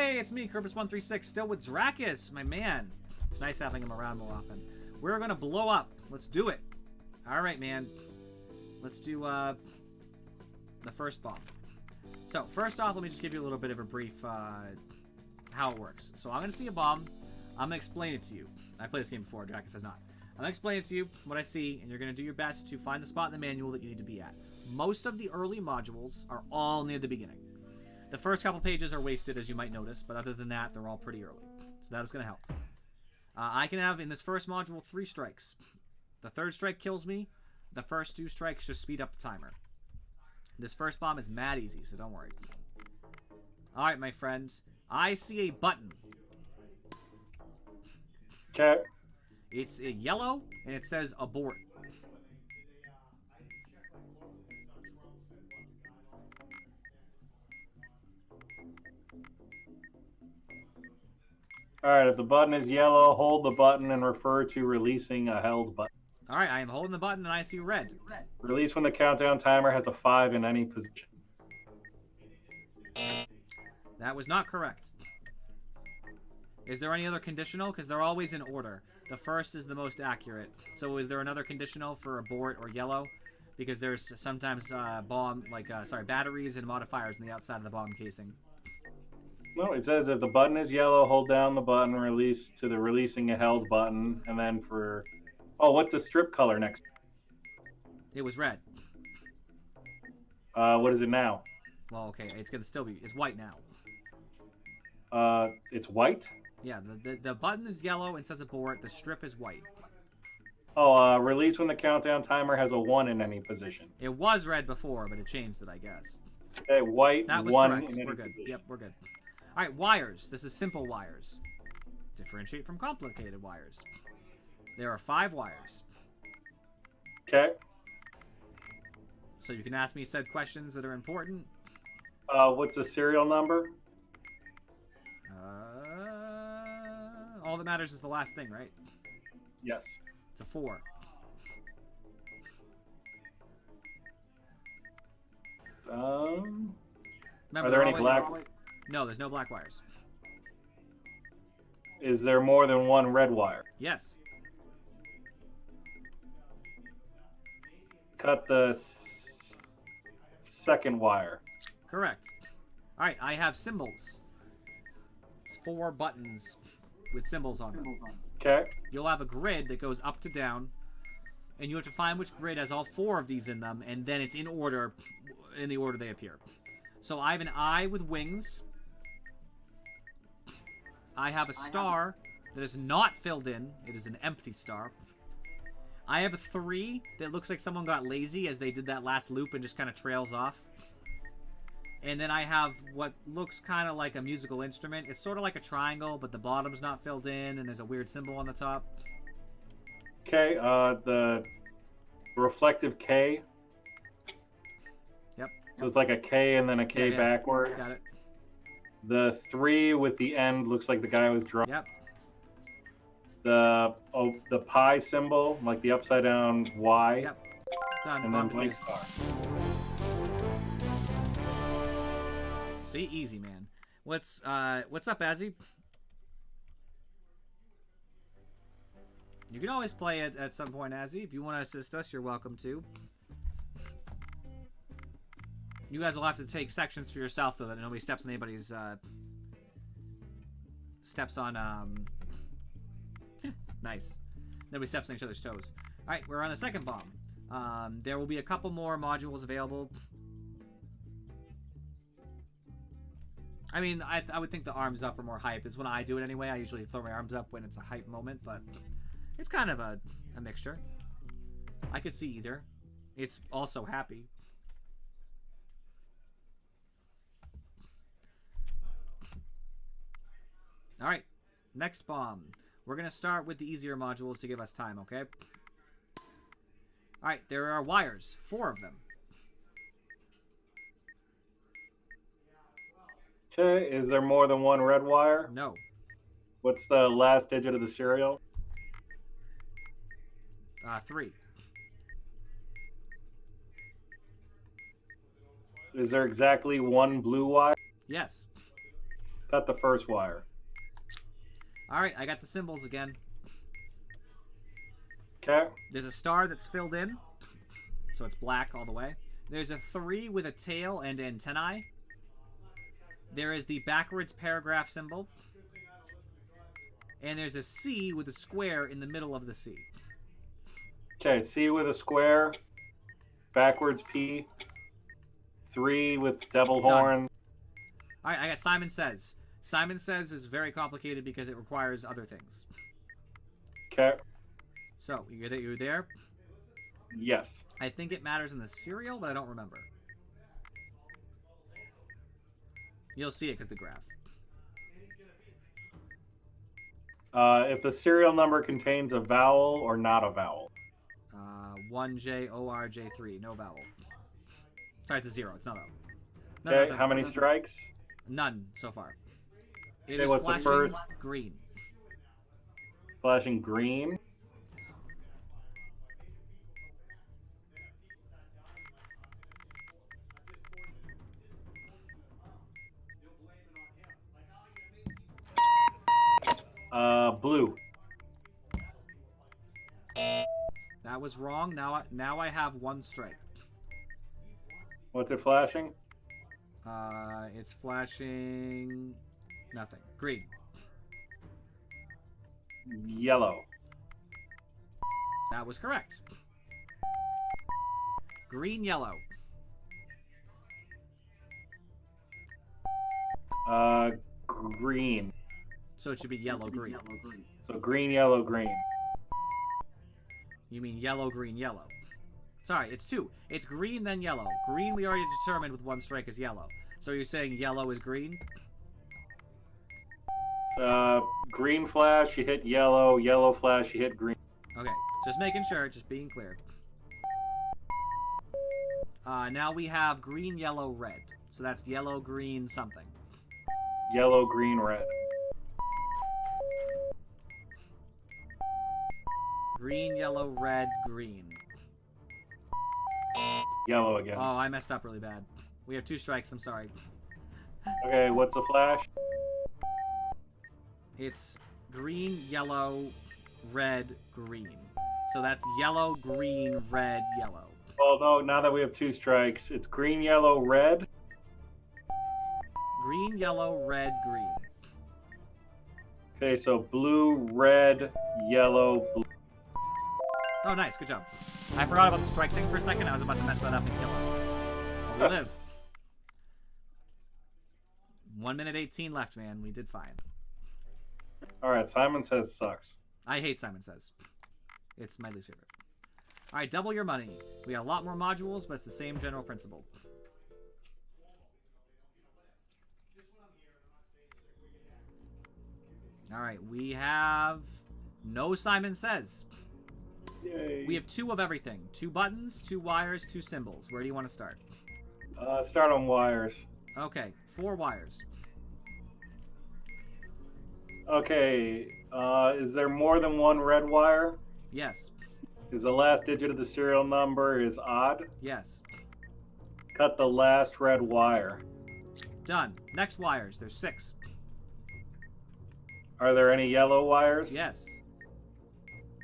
Hey, it's me, Kerpus136, still with Dracus, my man. It's nice having him around more often. We're gonna blow up. Let's do it. Alright, man. Let's do, the first bomb. So, first off, let me just give you a little bit of a brief, how it works. So, I'm gonna see a bomb. I'm gonna explain it to you. I played this game before, Dracus has not. I'm gonna explain it to you, what I see, and you're gonna do your best to find the spot in the manual that you need to be at. Most of the early modules are all near the beginning. The first couple pages are wasted, as you might notice, but other than that, they're all pretty early. So that is going to help. I can have, in this first module, 3 strikes. The third strike kills me. The first 2 strikes just speed up the timer. This first bomb is mad easy, so don't worry. Alright, my friends. I see a button. Okay. It's yellow, and it says abort. Alright, if the button is yellow, hold the button and refer to releasing a held button. Alright, I am holding the button and I see red. Release when the countdown timer has a 5 in any position. That was not correct. Is there any other conditional? Because they're always in order. The first is the most accurate. So is there another conditional for abort or yellow? Because there's sometimes batteries and modifiers on the outside of the bomb casing. No, it says if the button is yellow, hold down the button, release to the releasing a held button, and then for... Oh, what's the strip color next? It was red. What is it now? Well, okay, it's gonna still be... It's white now. It's white? Yeah, the button is yellow and says abort. The strip is white. Oh, release when the countdown timer has a 1 in any position. It was red before, but it changed it, I guess. Okay, white, that was 1 correct. in any We're good. position. Yep, we're good. Alright, wires. This is simple wires. Differentiate from complicated wires. There are 5 wires. Okay. So you can ask me said questions that are important. What's the serial number? All that matters is the last thing, right? Yes. It's a 4. Remember, Are there any black... No, there's no black wires. Is there more than 1 red wire? Yes. Cut the second wire. Correct. Alright, I have symbols. It's 4 buttons with symbols on them. Okay. You'll have a grid that goes up to down, and you have to find which grid has all 4 of these in them, and then it's in order, in the order they appear. So I have an eye with wings. I have a star that is not filled in. It is an empty star. I have a 3 that looks like someone got lazy as they did that last loop and just kind of trails off. And then I have what looks kind of like a musical instrument. It's sort of like a triangle, but the bottom's not filled in, and there's a weird symbol on the top. Okay, the reflective K. Yep. So it's like a K and then a K backwards. Got it. The 3 with the end looks like the guy was drunk. Yep. The pi symbol, like the upside down Y. Yep. Done. And then blank star. See, easy, man. What's up, Azzy? You can always play it at some point, Azzy. If you want to assist us, you're welcome to. You guys will have to take sections for yourself, though, that nobody steps on anybody's, steps on, nice. Nobody steps on each other's toes. Alright, we're on the second bomb. There will be a couple more modules available. I mean, I would think the arms up are more hype. Is when I do it anyway. I usually throw my arms up when it's a hype moment, but it's kind of a mixture. I could see either. It's also happy. Alright, next bomb. We're going to start with the easier modules to give us time, okay? Alright, there are wires. 4 of them. Okay, is there more than 1 red wire? No. What's the last digit of the serial? 3. Is there exactly 1 blue wire? Yes. Cut the first wire. All right, I got the symbols again. Okay. There's a star that's filled in, so it's black all the way. There's a 3 with a tail and antennae. There is the backwards paragraph symbol. And there's a C with a square in the middle of the C. Okay, C with a square, backwards P, 3 with devil horn. All right, I got Simon Says. Simon Says is very complicated because it requires other things. Okay. So, you're there? Yes. I think it matters in the serial, but I don't remember. You'll see it because the graph. If the serial number contains a vowel or not a vowel. 1JORJ3, no vowel. Sorry, it's a 0. It's not a. Okay, how many strikes? None so far. It Okay, is what's the flashing first? green. Flashing green. Blue. That was wrong. Now I have 1 strike. What's it flashing? It's flashing nothing. Green. Yellow. That was correct. Green, yellow. Green. So it should be yellow, green. So green, yellow, green. You mean yellow, green, yellow. Sorry, it's 2. It's green, then yellow. Green we already determined with 1 strike is yellow. So you're saying yellow is green? Green flash, you hit yellow. Yellow flash, you hit green. Okay, just making sure, just being clear. Now we have green, yellow, red. So that's yellow, green, something. Yellow, green, red. Green, yellow, red, green. Yellow again. Oh, I messed up really bad. We have 2 strikes, I'm sorry. Okay, what's the flash? It's green, yellow, red, green. So that's yellow, green, red, yellow. Oh no, now that we have 2 strikes, it's green, yellow, red. Green, yellow, red, green. Okay, so blue, red, yellow, blue. Oh, nice. Good job. I forgot about the strike thing for a second. I was about to mess that up and kill us. But we live. 1 minute 18 left, man. We did fine. Alright, Simon Says sucks. I hate Simon Says. It's my least favorite. Alright, double your money. We got a lot more modules, but it's the same general principle. Alright, we have no Simon Says. Yay. We have 2 of everything. 2 buttons, 2 wires, 2 symbols. Where do you want to start? Start on wires. Okay, 4 wires. Okay, is there more than 1 red wire? Yes. Is the last digit of the serial number is odd? Yes. Cut the last red wire. Done. Next wires. There's 6. Are there any yellow wires? Yes.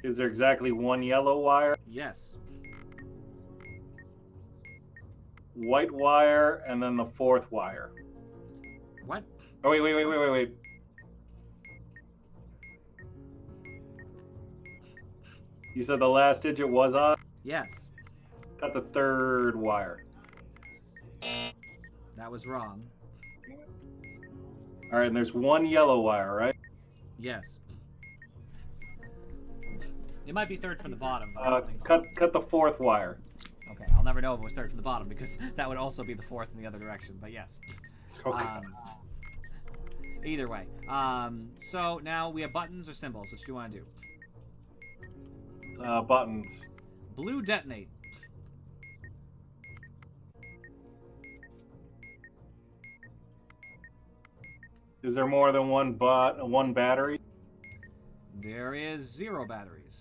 Is there exactly 1 yellow wire? Yes. White wire, and then the 4th wire. What? Oh, wait. You said the last digit was odd? Yes. Cut the 3rd wire. That was wrong. Alright, and there's 1 yellow wire, right? Yes. It might be 3rd from the bottom, but I don't think so. Cut the 4th wire. Okay, I'll never know if it was 3rd from the bottom because that would also be the 4th in the other direction, but yes. Okay. Either way. So now we have buttons or symbols. Which do you want to do? Buttons. Blue detonate. Is there more than one battery? There is 0 batteries.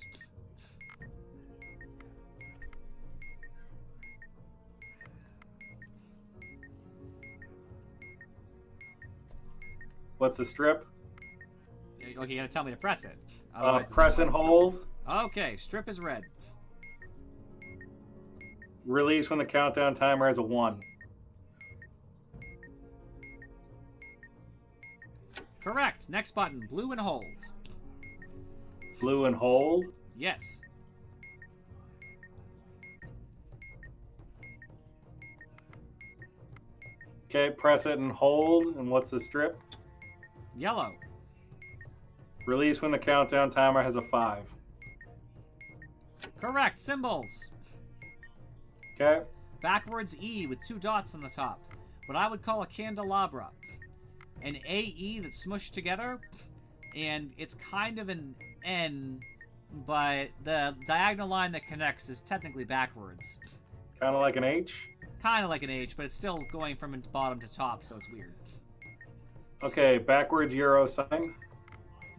What's the strip? Okay, you gotta tell me to press it. Otherwise it's Press and hold. Okay, strip is red. Release when the countdown timer has a 1. Correct. Next button, blue and hold. Blue and hold. Yes. Okay, press it and hold. And what's the strip? Yellow. Release when the countdown timer has a 5. Correct. Symbols. Okay. Backwards E with 2 dots on the top. What I would call a candelabra. An AE that's smushed together, and it's kind of an N, but the diagonal line that connects is technically backwards. Kind of like an H. Kind of like an H, but it's still going from bottom to top, so it's weird. Okay, backwards euro sign.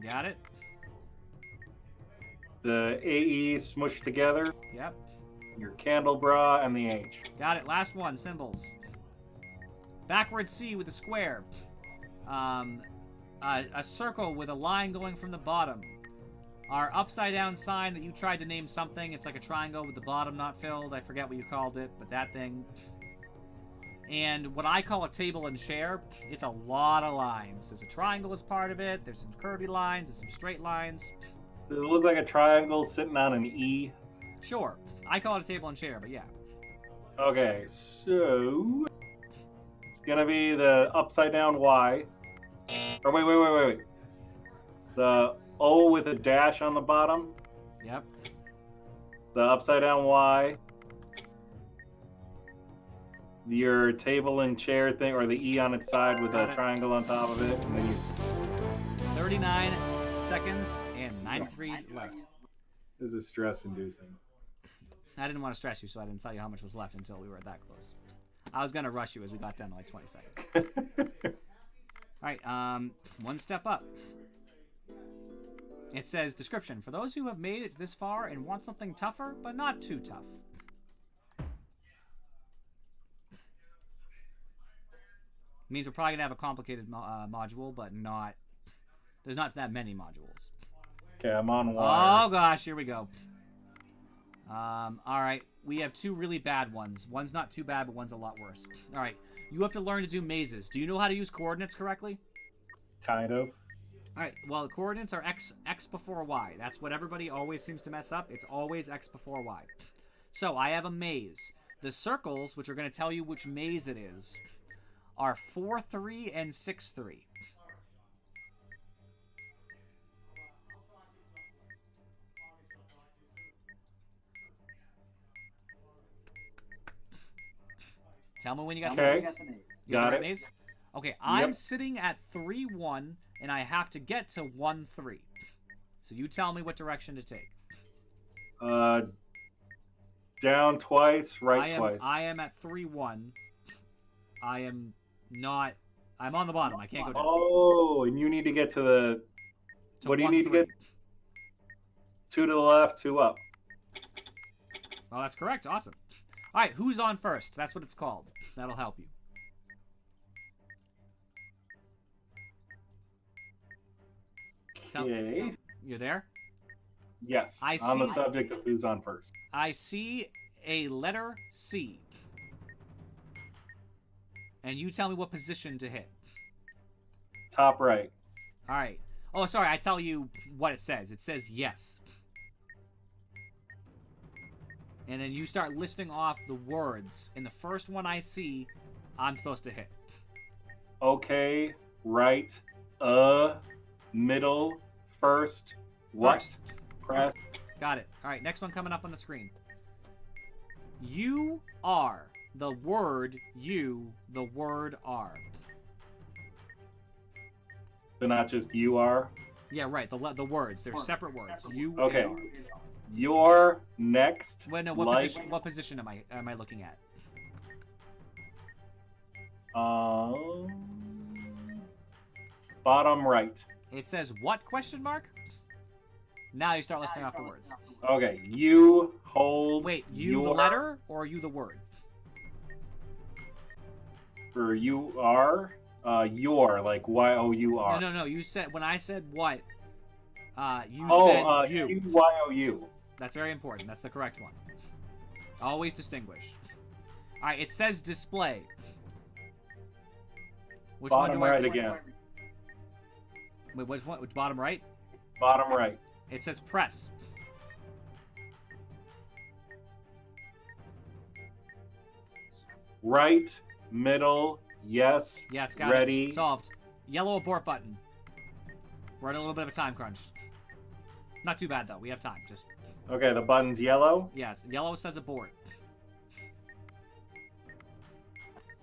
Got it? The AE smushed together. Yep. Your candelabra and the H. Got it. Last one, symbols. Backwards C with a square. A circle with a line going from the bottom. Our upside down sign that you tried to name something. It's like a triangle with the bottom not filled. I forget what you called it, but that thing. And what I call a table and chair, it's a lot of lines. There's a triangle as part of it. There's some curvy lines. There's some straight lines. Does it look like a triangle sitting on an E? Sure. I call it a table and chair, but yeah. Okay, so it's gonna be the upside down Y. Or wait. The O with a dash on the bottom. Yep. The upside down Y. Your table and chair thing, or the E on its side with a triangle on top of it, and then you. 39 seconds and 93 left. This is stress-inducing. I didn't want to stress you, so I didn't tell you how much was left until we were that close. I was going to rush you as we got down to like 20 seconds. Alright, one step up. It says, description, for those who have made it this far and want something tougher, but not too tough. Means we're probably going to have a complicated module, but not... There's not that many modules. Okay, I'm on wires. Oh gosh, here we go. Alright, we have 2 really bad ones. One's not too bad, but one's a lot worse. Alright, you have to learn to do mazes. Do you know how to use coordinates correctly? Kind of. Alright, well, the coordinates are x before y. That's what everybody always seems to mess up. It's always x before y. So, I have a maze. The circles, which are going to tell you which maze it is, are 4-3 and 6-3. Tell me when you got the maze. You got the right maze? Okay, I'm sitting at 3-1, and I have to get to 1-3. So you tell me what direction to take. Down twice, right twice. I am at 3-1. I am not... I'm on the bottom. I can't go down. Oh, and you need to get to the... What do you need to get? 2 to the left, 2 up. Well, that's correct. Awesome. All right, who's on first? That's what it's called. That'll help you. Okay. You're there? Yes. On the subject of who's on first. I see a letter C. And you tell me what position to hit. Top right. All right. Oh, sorry. I tell you what it says. It says yes. And then you start listing off the words. And the first one I see, I'm supposed to hit. Okay, right, middle, first, what? Press. Got it. All right, next one coming up on the screen. You are the word you, the word are. So not just you are? Yeah, right. The words. They're separate words. You okay. and are. You're next. Well, no, what position am I looking at? Bottom right. It says what question mark? Now you start listing off the words. Okay, you hold. Wait, you the letter or you the word? For you are. Your, like Y-O-U-R. No. You said when I said what, you Oh, said you. U-Y-O-U. That's very important. That's the correct one. Always distinguish. All right. It says display. Which Bottom one do right again. Wait, which one? Which bottom right? Bottom right. It says press. Right, middle, yes, Yes, got ready. it. Solved. Yellow abort button. We're at a little bit of a time crunch. Not too bad though. We have time. Just Okay, the button's yellow. yes. Yellow says abort.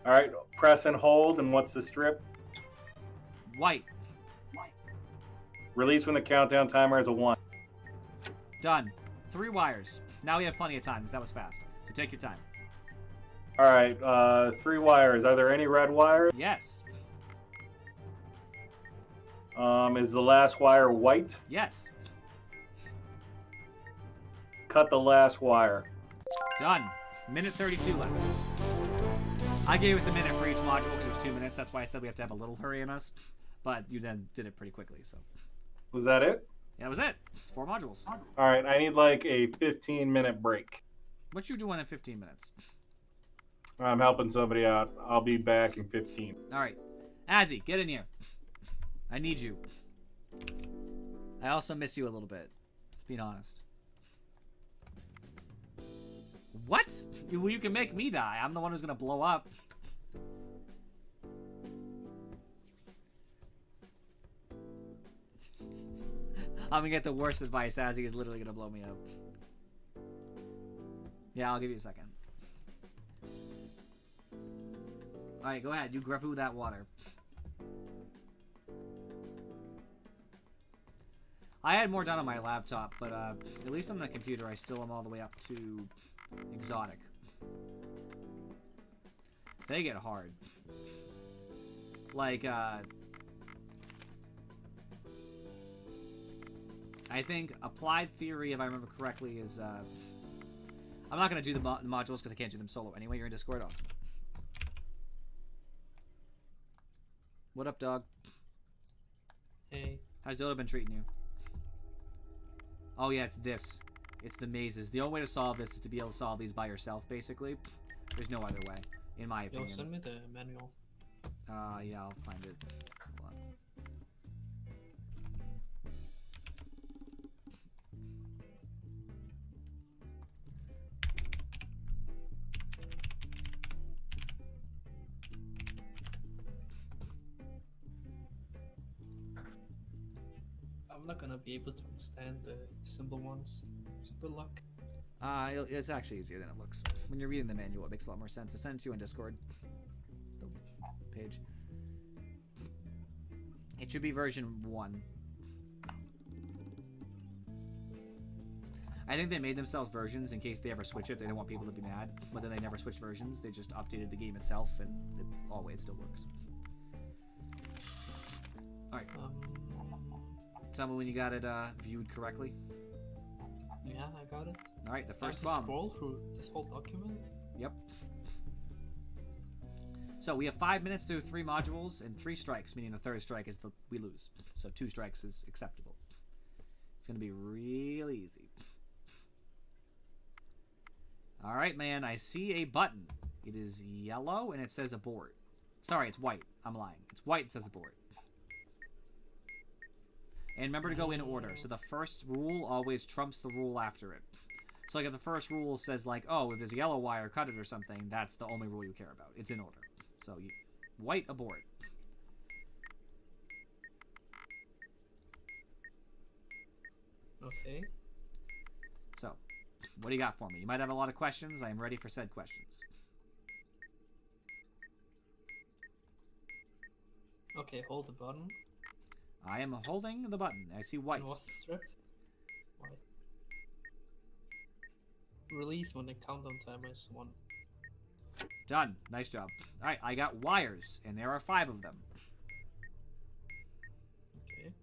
All right, press and hold, and what's the strip? White. Release when the countdown timer is a 1. Done. 3 wires. Now we have plenty of time because that was fast. So take your time. All right, 3 wires. Are there any red wires? Yes. Is the last wire white? Yes. Cut the last wire. Done. Minute 32 left. I gave us a minute for each module because it was 2 minutes. That's why I said we have to have a little hurry in us. But you then did it pretty quickly, so. Was that it? Yeah, that was it. It's 4 modules. All right, I need like a 15-minute break. What you doing in 15 minutes? I'm helping somebody out. I'll be back in 15. All right. Azzy, get in here. I need you. I also miss you a little bit, being honest. What? You can make me die. I'm the one who's going to blow up. I'm going to get the worst advice. Azzy is literally going to blow me up. Yeah, I'll give you a second. Alright, go ahead. You grab that water. I had more done on my laptop, but at least on the computer I still am all the way up to exotic. They get hard. Like, I think applied theory, if I remember correctly, is I'm not going to do the modules because I can't do them solo anyway. You're in Discord. Awesome. What up, dog? Hey. How's Dota been treating you? Oh yeah, it's this. It's the mazes. The only way to solve this is to be able to solve these by yourself, basically. There's no other way, in my Yo, opinion. send me the manual. Yeah, I'll find it. Hold on. I'm not gonna be able to understand the simple ones. So good luck. It's actually easier than it looks. When you're reading the manual, it makes a lot more sense. I sent it to you on Discord. The page. It should be version 1. I think they made themselves versions in case they ever switch it. They don't want people to be mad. But then they never switched versions. They just updated the game itself, and it always still works. Alright. Tell me when you got it viewed correctly. Yeah, I got it. Alright, the I have first to bomb. scroll through this whole document. Yep. So we have 5 minutes to do 3 modules and 3 strikes, meaning the third strike is we lose. So 2 strikes is acceptable. It's gonna be real easy. Alright, man, I see a button. It is yellow and it says abort. Sorry, it's white. I'm lying. It's white, it says abort. And remember to go in order. So the first rule always trumps the rule after it. So like if the first rule says like, oh, if there's a yellow wire, cut it or something, that's the only rule you care about. It's in order. So white, abort. Okay. So, what do you got for me? You might have a lot of questions. I am ready for said questions. Okay, hold the button. I am holding the button. I see white. And what's the strip? White. Release when the countdown timer is 1. Done. Nice job. Alright, I got wires, and there are 5 of them. Okay.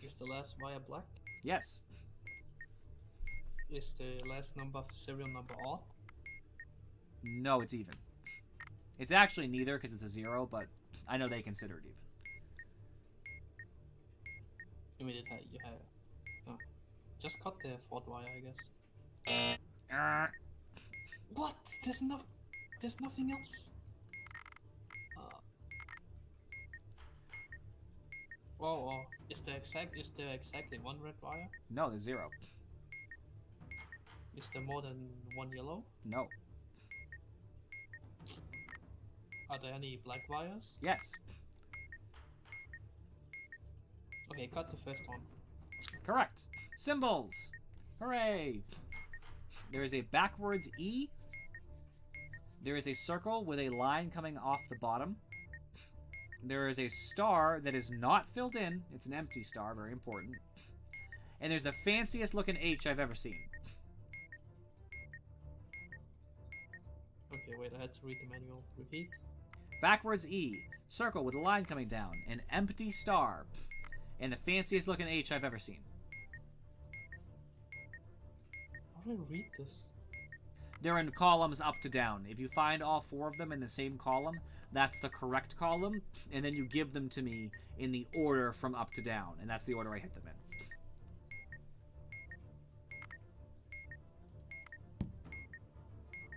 Is the last wire black? Yes. Is the last number of the serial number odd? No, it's even. It's actually neither, because it's a 0, but I know they consider it even. You mean you have? Oh, just cut the fourth wire, I guess. What? There's nothing else. Oh, is there exactly one red wire? No, there's 0. Is there more than one yellow? No. Are there any black wires? Yes. Okay, cut the first one. Correct. Symbols. Hooray. There is a backwards E. There is a circle with a line coming off the bottom. There is a star that is not filled in. It's an empty star, very important. And there's the fanciest looking H I've ever seen. Okay, wait, I had to read the manual. Repeat. Backwards E, circle with a line coming down, an empty star, and the fanciest looking H I've ever seen. How do I read this? They're in columns up to down. If you find all 4 of them in the same column, that's the correct column, and then you give them to me in the order from up to down, and that's the order I hit them in.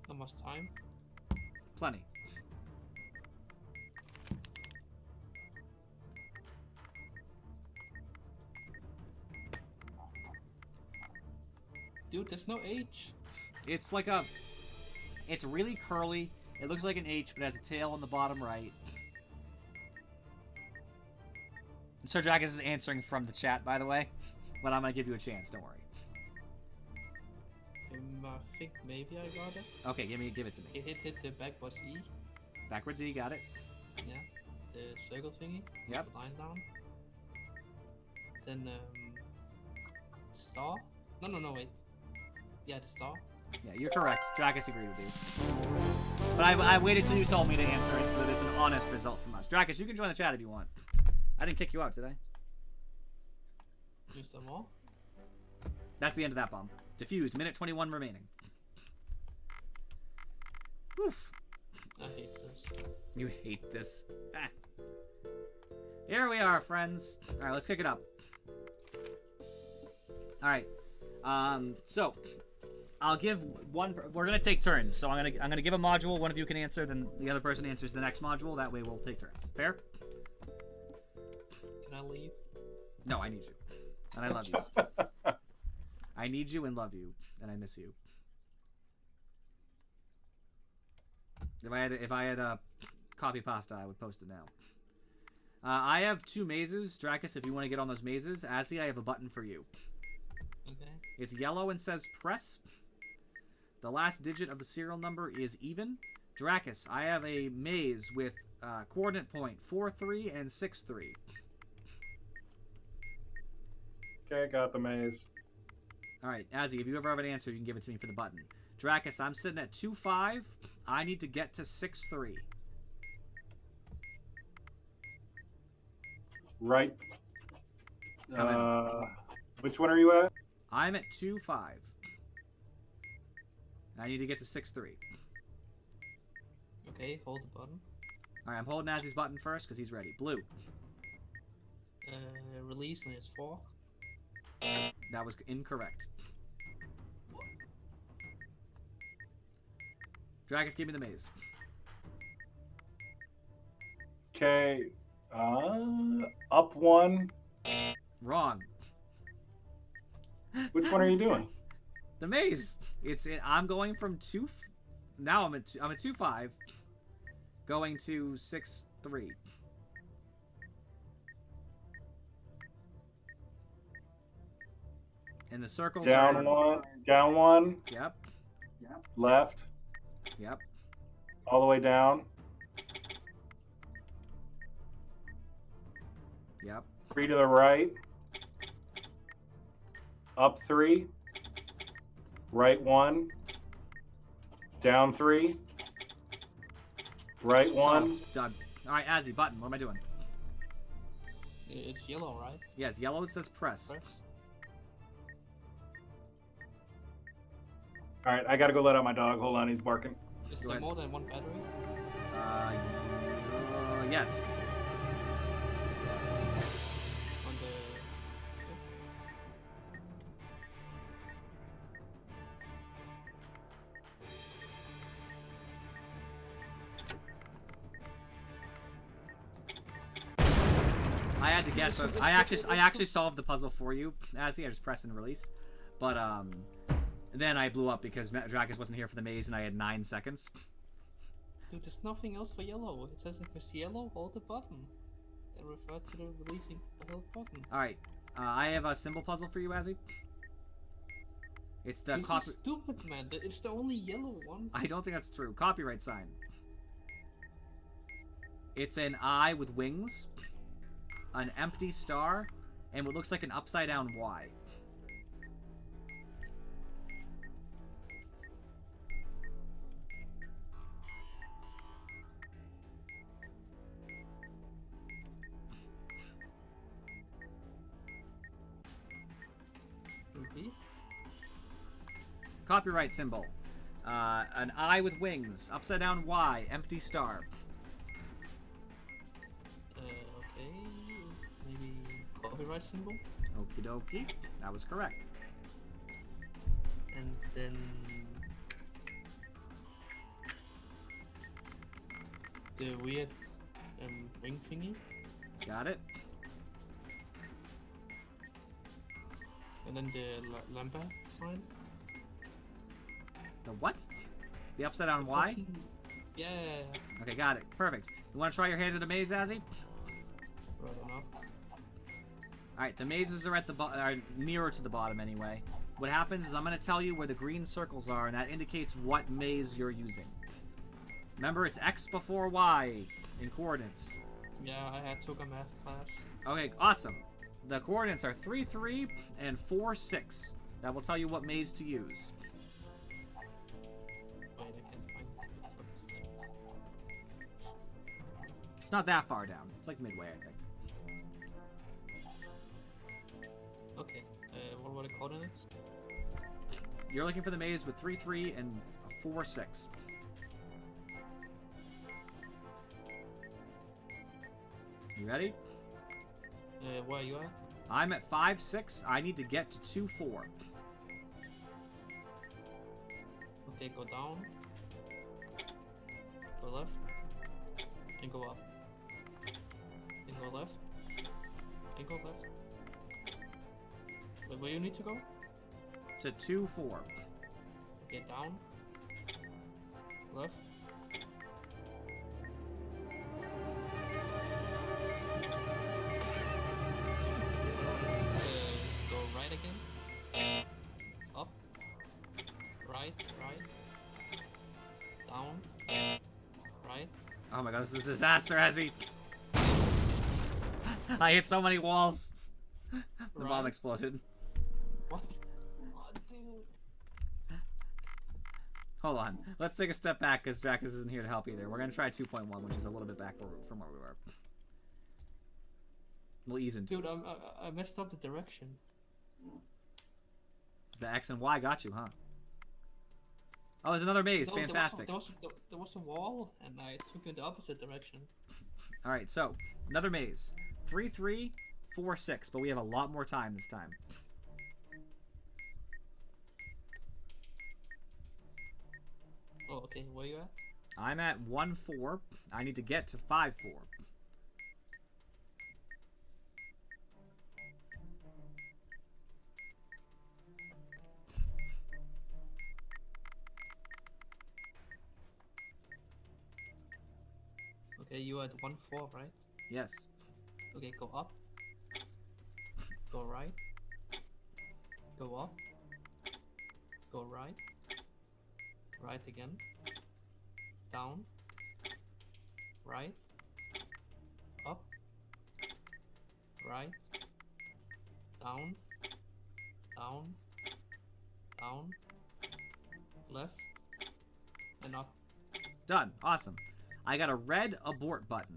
How much time? Plenty. Dude, there's no H. It's like a... It's really curly. It looks like an H, but has a tail on the bottom right. Sir Dracus is answering from the chat, by the way. But I'm going to give you a chance, don't worry. I think maybe I got it. Okay, give it to me. Hit the backwards E. Backwards E, got it. Yeah. The circle thingy. Yep. The line down. Then, the star? No, wait. Yeah, the star. Yeah, you're correct. Dracus agreed with you. But I waited till you told me to answer it so that it's an honest result from us. Dracus, you can join the chat if you want. I didn't kick you out, did I? Is there more? That's the end of that bomb. Diffused. Minute 21 remaining. Oof. I hate this. You hate this. Ah. Here we are, friends. Alright, let's kick it up. Alright. So I'll give one. We're gonna take turns. So I'm gonna give a module. One of you can answer, then the other person answers the next module. That way we'll take turns. Fair? Can I leave? No, I need you, and I love you. I need you and love you, and I miss you. If I had a copy pasta, I would post it now. I have 2 mazes, Dracus. If you want to get on those mazes, Azzy, I have a button for you. Okay. It's yellow and says press. The last digit of the serial number is even. Dracus, I have a maze with coordinate point 4-3 and 6-3. Okay, got the maze. All right, Azzy, if you ever have an answer, you can give it to me for the button. Dracus, I'm sitting at 2-5. I need to get to 6-3. Right. Which one are you at? I'm at 2-5. I need to get to 6-3. Okay, hold the button. All right, I'm holding Azzy's button first because he's ready. Blue. Release when it's 4. That was incorrect. Dracus, give me the maze. Okay. Up 1. Wrong. Which one are you doing? The maze. I'm going from 2. Now I'm at 2-5, going to 6-3. And the circles down are... 1. Down 1. Yep. Left. Yep. All the way down. Yep. 3 to the right. Up 3. Right 1. Down 3. Right 1. Solved. Done. All right, Azzy, button. What am I doing? It's yellow, right? Yeah, it's yellow. It says press. Press. Alright, I gotta go let out my dog. Hold on, he's barking. Is Go there ahead. more than one battery? Yes. I had to guess, but I actually solved the puzzle for you. As I just pressed and released. But then I blew up because Dracus wasn't here for the maze, and I had 9 seconds. Dude, there's nothing else for yellow. It says if it's yellow, hold the button. Then refer to the releasing the whole button. All right, I have a symbol puzzle for you, Azzy. It's the This is stupid, man. It's the only yellow one. I don't think that's true. Copyright sign. It's an eye with wings, an empty star, and what looks like an upside down Y. Repeat. Copyright symbol. An eye with wings, upside down Y, empty star. Okay. Maybe copyright symbol. Okie dokie. That was correct. And then the weird ring thingy. Got it. And then the Lambda sign. The what? The upside down Y? Yeah. Okay, got it. Perfect. You want to try your hand at a maze, Azzy? Right enough. Alright, the mazes are at the are nearer to the bottom anyway. What happens is I'm going to tell you where the green circles are, and that indicates what maze you're using. Remember, it's X before Y in coordinates. Yeah, I took a math class. Okay, awesome. The coordinates are 3, 3, and 4, 6. That will tell you what maze to use. Wait, I can't find the footsteps. It's not that far down. It's like midway, I think. Okay, what were the coordinates? You're looking for the maze with 3, 3, and 4, 6. You ready? Where are you at? I'm at 5, 6. I need to get to 2, 4. Okay, go down. Go left. And go up. And go left. And go left. Wait, where you need to go? To 2, 4. Okay, down. Left. Go right again. Up. Right. Down. Right. Oh my god, this is a disaster, Azzy. I hit so many walls. The bomb Right. exploded. What? What, dude? Hold on. Let's take a step back because Dracus isn't here to help either. We're going to try 2.1, which is a little bit back from where we were. We'll ease into it. Dude, I messed up the direction. The X and Y got you, huh? Oh, there's another maze. No, Fantastic. There was a wall, and I took it in the opposite direction. All right, so another maze. 3, 3, 4, 6, but we have a lot more time this time. Oh, okay. Where you at? I'm at 1, 4. I need to get to 5, 4. Okay, you at 1, 4, right? Yes. Okay, go up. Go right. Go up. Go right. Right again. Down. Right. Up. Right. Down. Down. Down. Left. And up. Done. Awesome. I got a red abort button.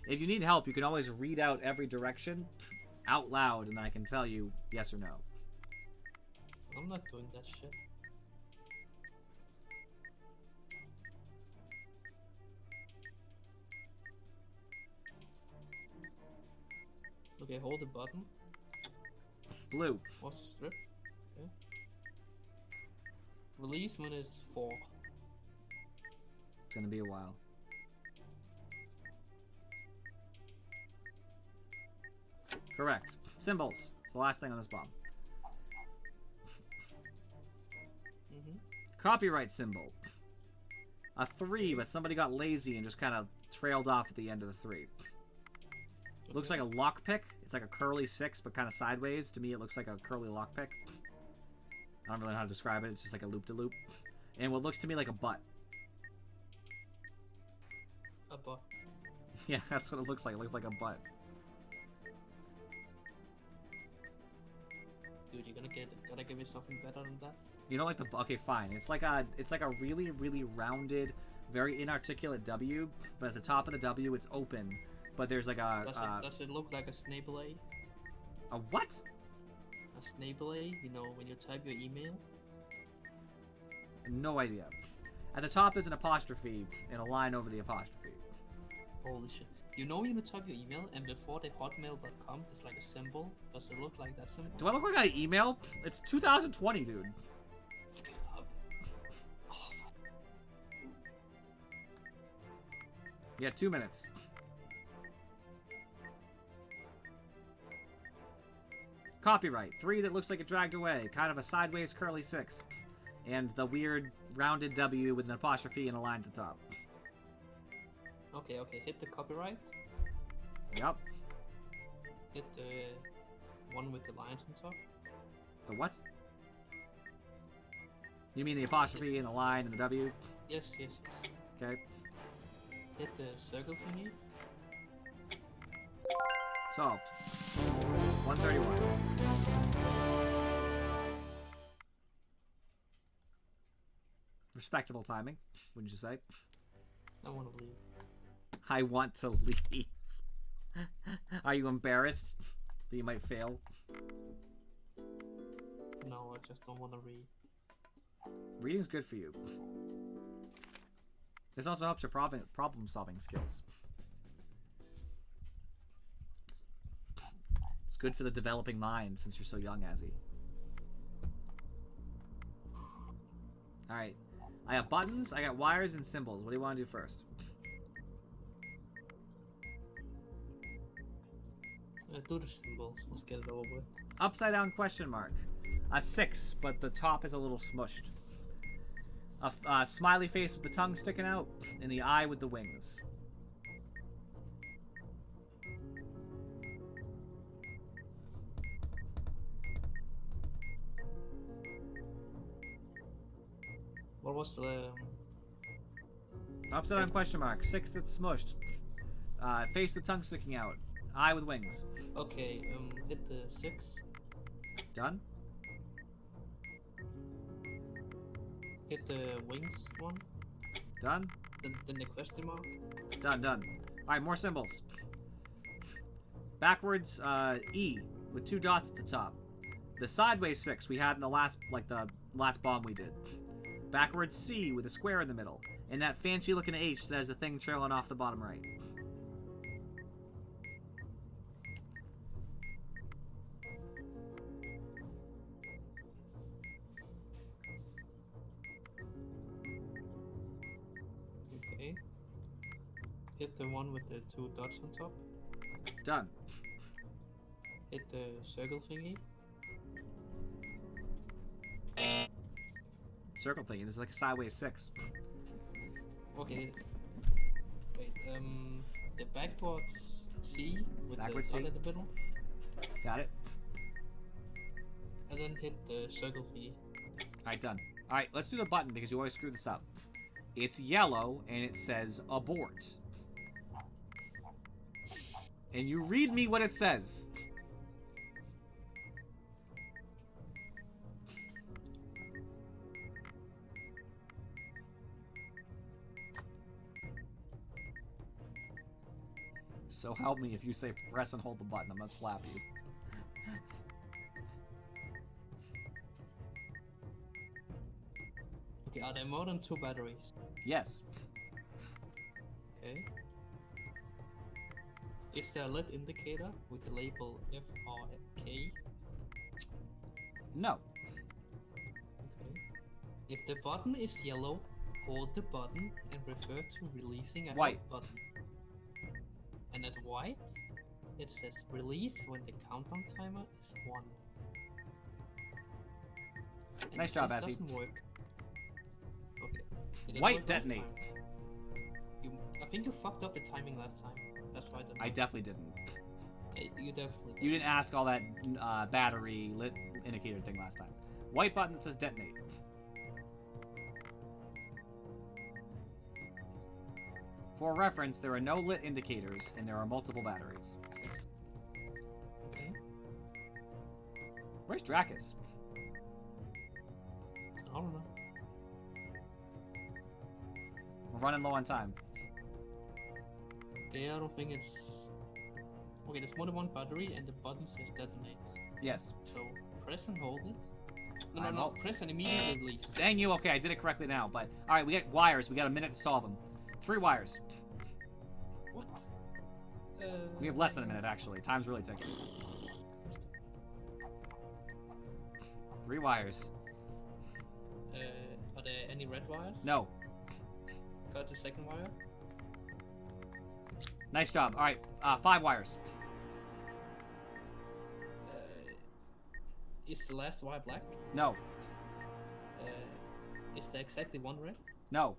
If you need help, you can always read out every direction out loud, and I can tell you yes or no. I'm not doing that shit. Okay, hold the button. Blue. What's the strip? Okay. Release when it's 4. It's gonna be a while. Correct. Symbols. It's the last thing on this bomb. Copyright symbol. A 3, but somebody got lazy and just kind of trailed off at the end of the 3. It looks like a lockpick. It's like a curly 6, but kind of sideways. To me, it looks like a curly lockpick. I don't really know how to describe it. It's just like a loop-de-loop. And what looks to me like a butt. A butt. Yeah, that's what it looks like. It looks like a butt. Dude, you're gotta give me something better than that. You don't like the... Okay, fine. It's like a really, really rounded, very inarticulate W, but at the top of the W, it's open. But there's like a... Does it look like a snable A? A what? A snable A? You know, when you type your email? No idea. At the top is an apostrophe and a line over the apostrophe. Holy shit. You know when you type your email and before the hotmail.com there's like a symbol? Does it look like that symbol? Do I look like an email? It's 2020, dude. Yeah, 2 minutes. Copyright. 3 that looks like it dragged away. Kind of a sideways curly 6. And the weird rounded W with an apostrophe and a line at the top. Okay, hit the copyright. Yep. Hit the one with the lines on top. The what? You mean the apostrophe and the line and the W? Yes. Okay. Hit the circle thingy. Solved. 131. Respectable timing, wouldn't you say? I want to leave. I want to leave. Are you embarrassed that you might fail? No, I just don't want to read. Reading's good for you. This also helps your problem-solving skills. It's good for the developing mind since you're so young, Azzy. Alright. I have buttons, I got wires, and symbols. What do you want to do first? Do the symbols. Let's get it over with. Upside down question mark. A 6, but the top is a little smushed. A smiley face with the tongue sticking out, and the eye with the wings. What was the... Upside down question mark. 6 that's smushed. Face with tongue sticking out. Eye with wings. Okay, hit the 6. Done? Hit the wings one. Done? Then the question mark. Done. Alright, more symbols. Backwards, E, with 2 dots at the top. The sideways 6 we had in the last bomb we did. Backwards C with a square in the middle. And that fancy looking H that has the thing trailing off the bottom right. Okay. Hit the one with the 2 dots on top. Done. Hit the circle thingy. Circle thing. This is like a sideways 6. Okay. Wait, the backwards C with Backwards the dot C. in the middle. Got it? And then hit the circle thingy. Alright, done. Alright, let's do the button because you always screw this up. It's yellow and it says abort. And you read me what it says. So help me if you say press and hold the button, I'm gonna slap you. Okay, are there more than 2 batteries? Yes. Okay. Is there a LED indicator with the label F or K? No. Okay. If the button is yellow, hold the button and refer to releasing a White. help button. And at white, it says release when the countdown timer is 1. And Nice job, this Azzy. doesn't work. Okay. It didn't White work last detonate. time. I think you fucked up the timing last time. That's why I definitely didn't. You definitely did. You didn't ask all that battery lit indicator thing last time. White button that says detonate. For reference, there are no lit indicators and there are multiple batteries. Okay. Where's Dracus? I don't know. We're running low on time. Okay, I don't think it's... Okay, there's more than one battery and the button says detonate. Yes. So, press and hold it. No, I'm no, hol- press and immediately release. Dang you, okay, I did it correctly now, but... Alright, we got wires, we got a minute to solve them. 3 wires. What? We have less than a minute, actually. Time's really ticking. 3 wires. Are there any red wires? No. Got the second wire. Nice job. Alright, 5 wires. Is the last wire black? No. Is there exactly one red? No.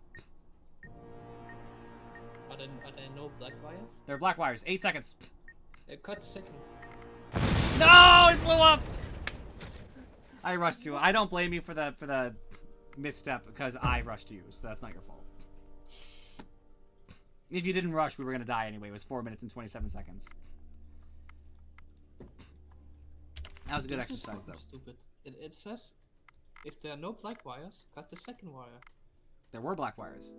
Are there no black wires? They're black wires. 8 seconds. Cut the second. No! It blew up! I rushed you. I don't blame you for the misstep because I rushed you, so that's not your fault. If you didn't rush, we were gonna die anyway. It was 4 minutes and 27 seconds. That was a good This is exercise, fucking though. stupid. It says, if there are no black wires, cut the second wire. There were black wires.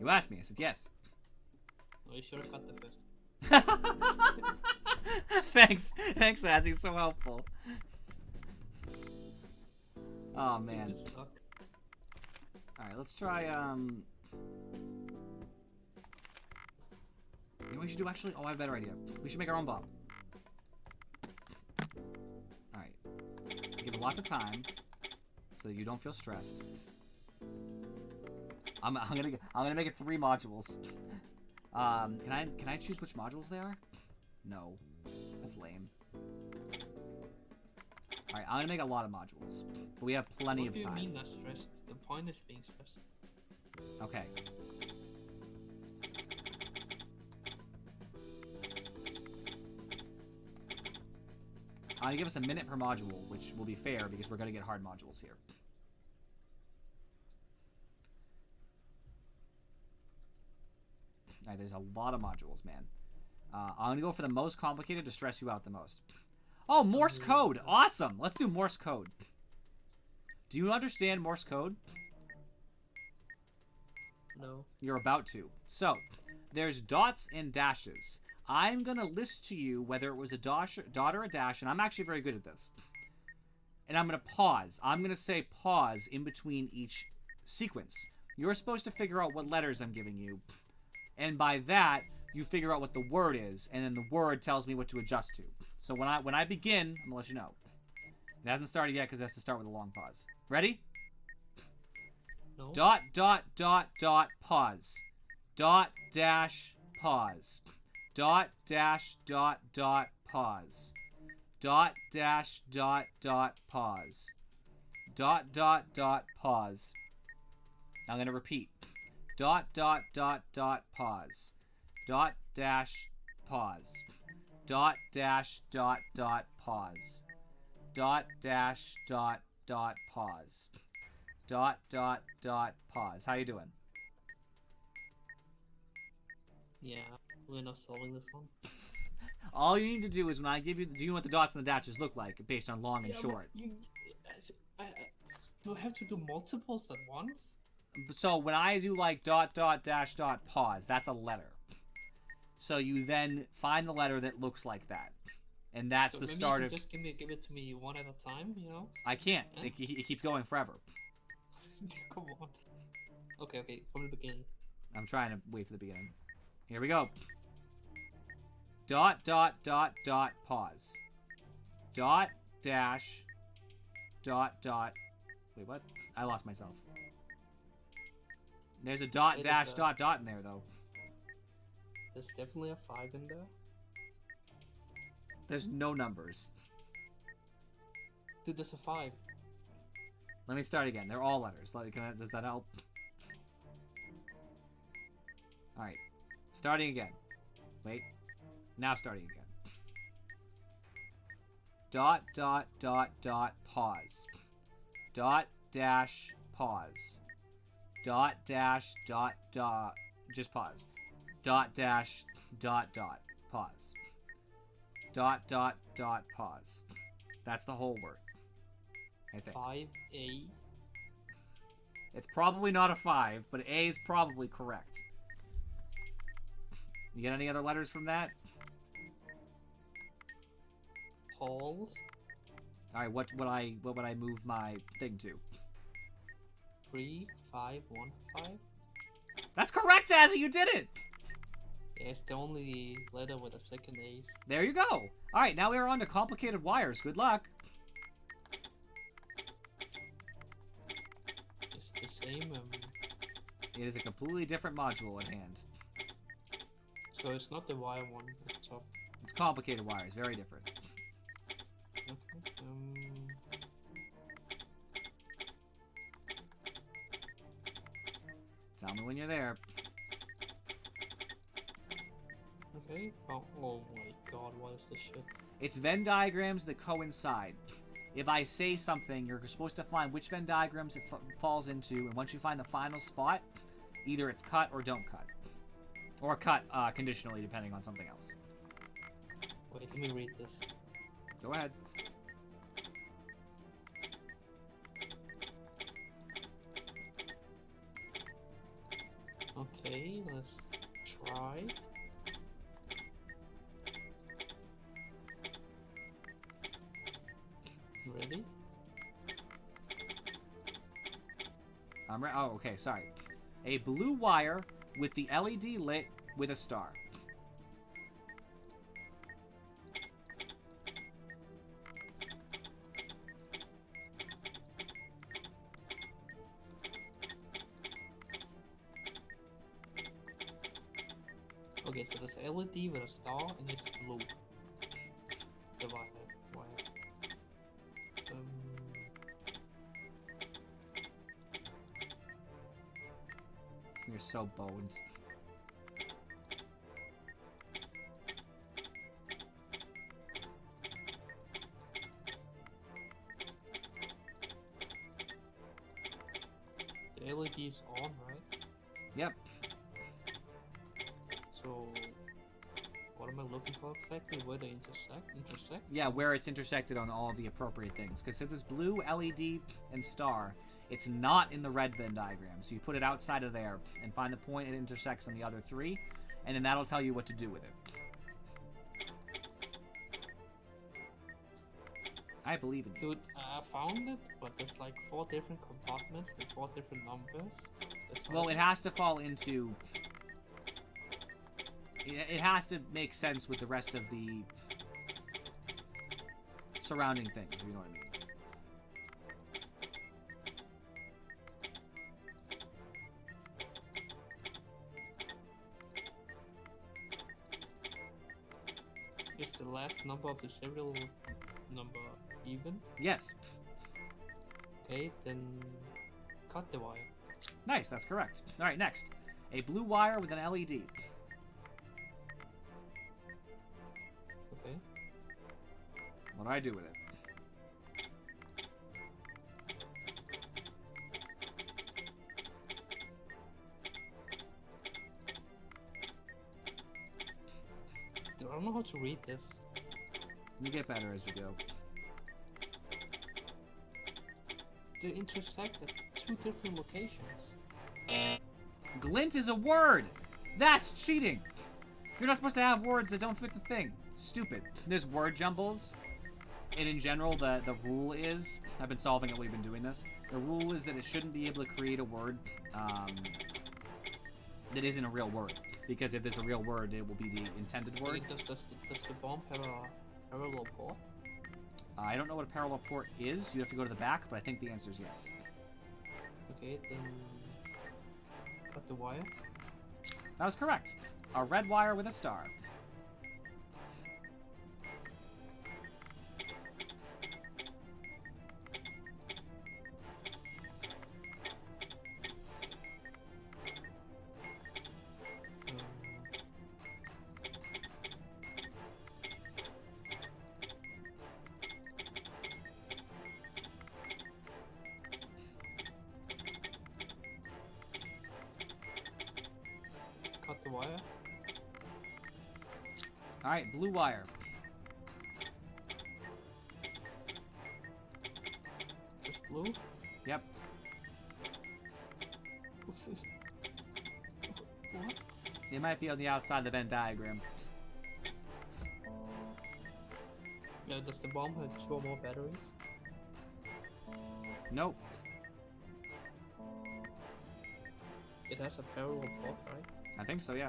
You asked me. I said yes. Well, you should have cut the first. Thanks, Azzy. So helpful. Oh man. Good luck. All right, let's try. You know what we should do actually? Oh, I have a better idea. We should make our own bomb. All right. Give lots of time so that you don't feel stressed. I'm gonna make it 3 modules. Can I choose which modules they are? No, that's lame. All right, I'm gonna make a lot of modules, but we have plenty of time. What do you mean not stressed? The point is being stressed. Okay. I'm gonna give us a minute per module, which will be fair because we're gonna get hard modules here. Alright, there's a lot of modules, man. I'm gonna go for the most complicated to stress you out the most. Oh, Morse code! Awesome! Let's do Morse code. Do you understand Morse code? No. You're about to. So, there's dots and dashes. I'm gonna list to you whether it was a dot or a dash, and I'm actually very good at this. And I'm gonna pause. I'm gonna say pause in between each sequence. You're supposed to figure out what letters I'm giving you, and by that, you figure out what the word is, and then the word tells me what to adjust to. So when I begin, I'm gonna let you know. It hasn't started yet because it has to start with a long pause. Ready? No. Dot, dot, dot, dot, pause. Dot, dash, pause. Dot, dash, dot, dot, pause. Dot, dash, dot, dot, pause. Dot, dot, dot, pause. I'm going to repeat. Dot, dot, dot, dot, pause. Dot, dash, pause. Dot, dash, dot, dot, pause. Dot, dash, dot, dot, pause. Dot, dot, dot, pause. How you doing? Yeah, we're not solving this one. All you need to do is when I give you, do you know what the dots and the dashes look like based on long and short? Do I have to do multiples at once? So when I do like dot, dot, dash, dot, pause, that's a letter. So you then find the letter that looks like that. And that's So the maybe start you of... can just give it to me one at a time, you know? I can't. Yeah. It keeps going forever. Come on. Okay, from the beginning. I'm trying to wait for the beginning. Here we go. Dot, dot, dot, dot, pause. dot, dash, dot, dot. Wait, what? I lost myself. There's a dot, It dash, is a- dot, dot in there, though. There's definitely a 5 in there. There's no numbers. Dude, there's a 5. Let me start again. They're all letters. Does that help? Alright. Starting again. Wait. Now starting again. Dot, dot, dot, dot, pause. Dot, dash, pause. Dot, dash, dot, dot. Just pause. Dot, dash, dot, dot, pause. Dot, dot, dot, pause. That's the whole word. I think. 5A. It's probably not a 5, but A is probably correct. You get any other letters from that? Halls. Alright, what would I move my thing to? 3, 5, 1, 5. That's correct, Azzy! You did it! Yeah, it's the only letter with a second A. There you go! Alright, now we are on to complicated wires. Good luck. It's the same. It is a completely different module at hand. So it's not the wire one at the top. It's complicated wires, very different. Okay. Tell me when you're there. Okay. Oh my god, what is this shit? It's Venn diagrams that coincide. If I say something, you're supposed to find which Venn diagrams it falls into, and once you find the final spot, either it's cut or don't cut. Or cut conditionally, depending on something else. Wait, let me read this. Go ahead. Okay, let's try. Ready? Oh, okay, sorry. A blue wire with the LED lit with a star. Okay, so there's LED with a star and it's blue. The wire. You're so boned. The LED is on, right? Yep. So, what am I looking for exactly? Where they intersect? Yeah, where it's intersected on all the appropriate things. Because since it's blue, LED, and star, it's not in the red Venn diagram. So you put it outside of there and find the point it intersects on the other three, and then that'll tell you what to do with it. I believe in you. Dude, I found it, but there's like 4 different compartments and 4 different numbers. Well, it has to fall into... It has to make sense with the rest of the surrounding things, if you know what I mean. Is the last number of the serial number even? Yes. Okay, then cut the wire. Nice, that's correct. Alright, next. A blue wire with an LED. Okay. What do I do with it? Dude, I don't know how to read this. You get better as you go. They intersect at 2 different locations. Glint is a word! That's cheating! You're not supposed to have words that don't fit the thing. Stupid. There's word jumbles. And in general, the rule is... I've been solving it while we've been doing this. The rule is that it shouldn't be able to create a word that isn't a real word. Because if there's a real word, it will be the intended word. Does the bomb have a parallel port? I don't know what a parallel port is. You have to go to the back, but I think the answer is yes. Okay, then cut the wire. That was correct. A red wire with a star. Cut the wire. Alright, blue wire. Just blue? Yep. What? It might be on the outside of the Venn diagram. Yeah, does the bomb have 2 or more batteries? Nope. It has a parallel port, right? I think so, yeah.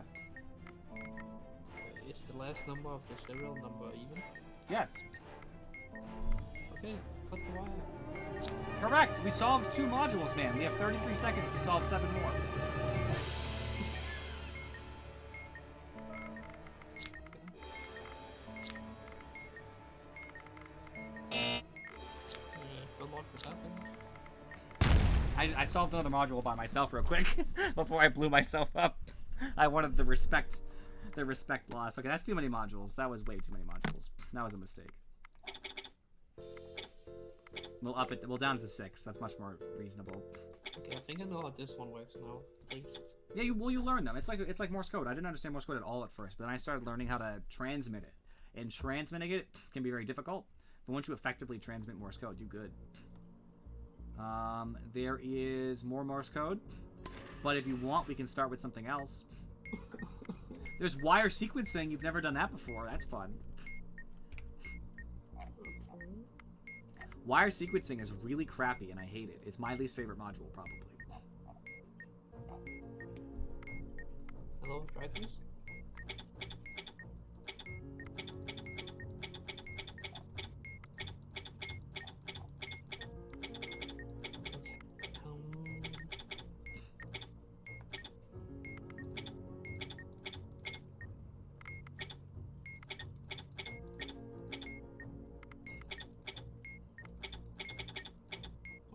Is the last number of the serial number even? Yes. Okay, cut the wire. Correct. We solved 2 modules, man. We have 33 seconds to solve 7 more. Good luck with that, things. I solved another module by myself real quick before I blew myself up. I wanted the respect loss. Okay, that's too many modules. That was way too many modules. That was a mistake. We'll up it. We'll down to 6. That's much more reasonable. Okay, I think I know how this one works now. At least. Yeah, you learn them. It's like Morse code. I didn't understand Morse code at all at first, but then I started learning how to transmit it. And transmitting it can be very difficult. But once you effectively transmit Morse code, you good. There is more Morse code, but if you want, we can start with something else. There's wire sequencing. You've never done that before. That's fun. Okay. Wire sequencing is really crappy, and I hate it. It's my least favorite module, probably. Hello, Dracus?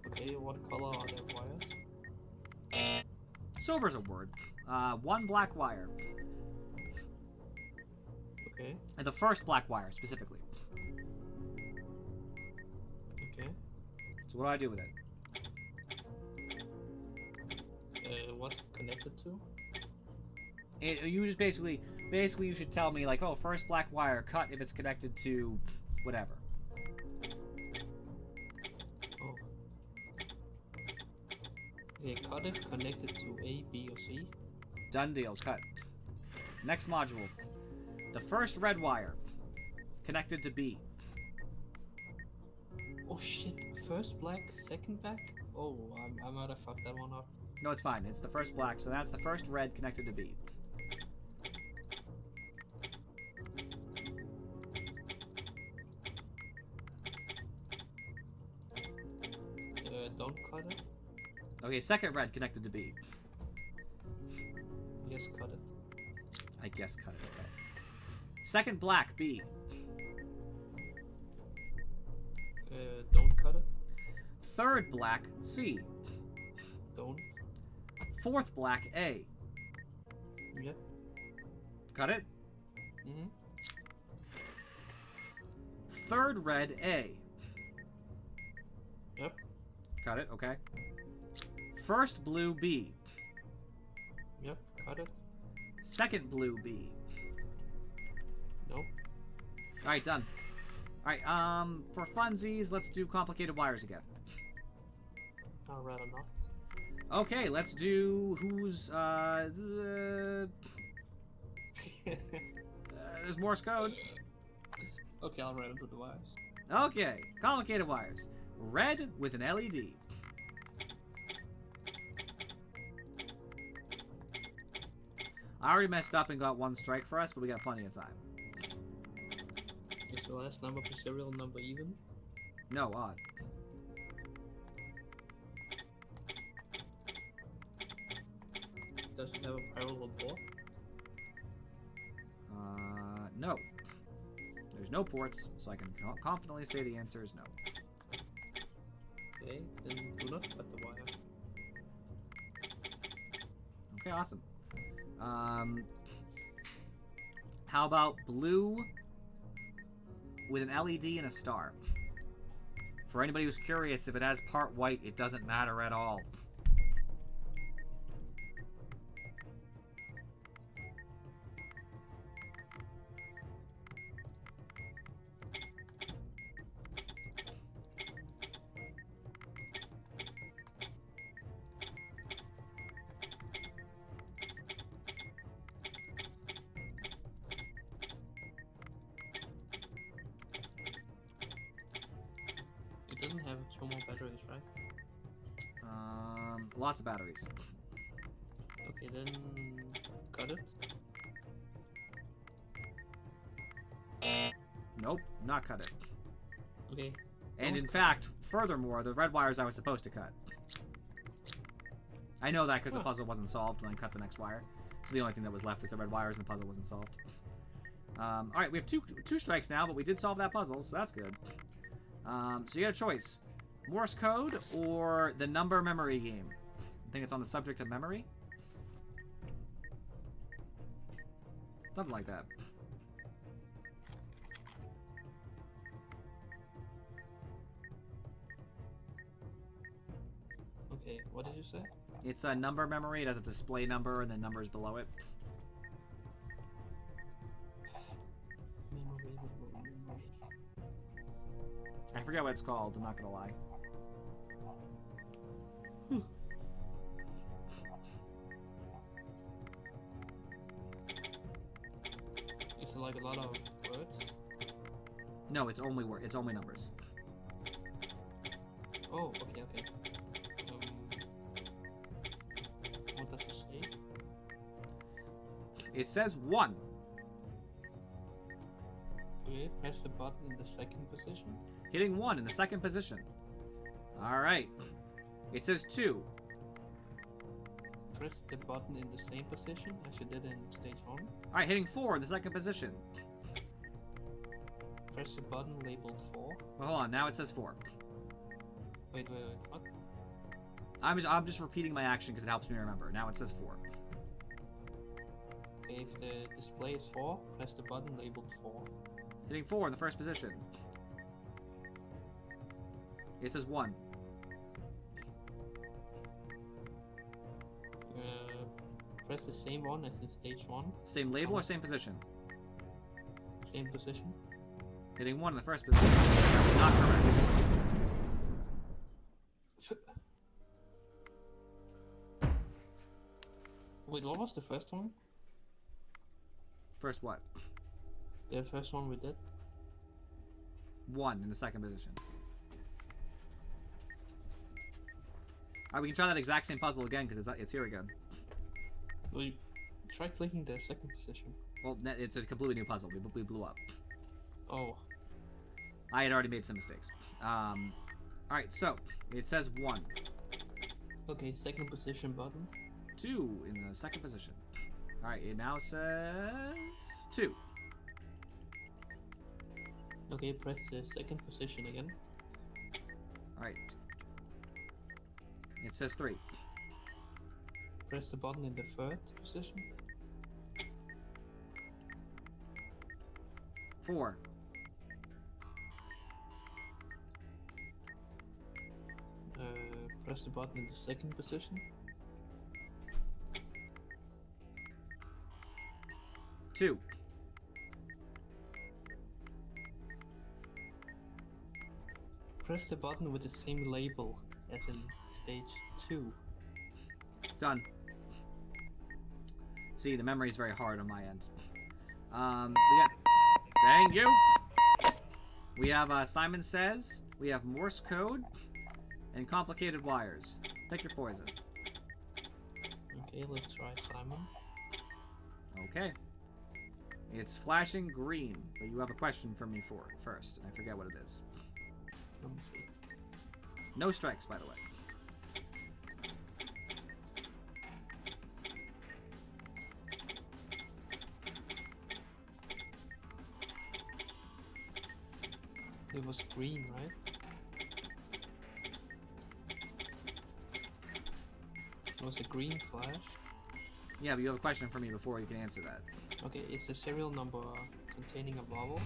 Okay, what color are the wires? Sober's a word. 1 black wire. Okay, And the first black wire, specifically. okay. So what do I do with it? What's it connected to? You just basically you should tell me, like, oh, first black wire, cut if it's connected to whatever. Oh. Okay, cut if connected to A, B, or C. Done deal, cut. Next module. The first red wire, connected to B. Oh shit, first black, second black? Oh, I might have fucked that one up. No, it's fine. It's the first black, so that's the first red connected to B. Don't cut it. Okay, second red connected to B. Yes, cut it. I guess cut it, okay. Second black, B. Don't cut it. Third black, C. Don't. Fourth black, A. Yep. Cut it. Mm-hmm. Third red, A. Yep. Cut it, okay. First blue, B. Yep, cut it. Second blue, B. Nope. Alright, done. Alright, for funsies, let's do complicated wires again. I'd rather not. Okay, let's do who's, there's Morse code. Okay, I'll write into the wires. Okay, complicated wires. Red with an LED. I already messed up and got 1 strike for us, but we got plenty of time. Is the last number of the serial number even? No, odd. Does it have a parallel port? No. There's no ports, so I can confidently say the answer is no. Okay, then do not cut the wire. Okay, awesome. How about blue with an LED and a star? For anybody who's curious, if it has part white, it doesn't matter at all. It doesn't have 2 more batteries, right? Lots of batteries. Okay, then cut it. Nope, not cut it. Okay. And Don't in cut fact, furthermore, the red wires I was supposed to cut. I know that because the puzzle wasn't solved when I cut the next wire. So the only thing that was left was the red wires and the puzzle wasn't solved. Alright, we have two strikes now, but we did solve that puzzle, so that's good. So you got a choice. Morse code or the number memory game? I think it's on the subject of memory. Something like that. Okay, what did you say? It's a number memory. It has a display number and then numbers below it. Memory. I forget what it's called, I'm not gonna lie. Is it like a lot of words? No, it's only it's only numbers. Oh, okay. What does it say? It says 1. Okay, press the button in the second position. Hitting 1 in the second position. Alright. It says 2. Press the button in the same position as you did in stage 1. Alright, hitting 4 in the second position. Press the button labeled 4. Well, hold on, now it says 4. Wait, what? I'm just repeating my action because it helps me remember. Now it says 4. Okay, if the display is 4, press the button labeled 4. Hitting 4 in the first position. It says 1. Press the same one as in stage 1. Same label or same position? Same position. Hitting 1 in the first position. That was not correct. Wait, what was the first one? First what? The first one we did? 1 in the second position. Alright, we can try that exact same puzzle again because it's here again. Well, you try clicking the second position. Well, it's a completely new puzzle. We blew up. Oh. I had already made some mistakes. Alright, so it says 1. Okay, second position button. 2 in the second position. Alright, it now says 2. Okay, press the second position again. Alright. It says 3. Press the button in the third position. 4. Press the button in the second position. 2. Press the button with the same label as in stage 2. Done. See, the memory is very hard on my end. We got... Thank you! We have, Simon Says, we have Morse code, and complicated wires. Pick your poison. Okay, let's try Simon. Okay. It's flashing green, but you have a question for me first, and I forget what it is. Let me see. No strikes, by the way. It was green, right? It was a green flash. Yeah, but you have a question for me before you can answer that. Okay, is the serial number containing a vowel?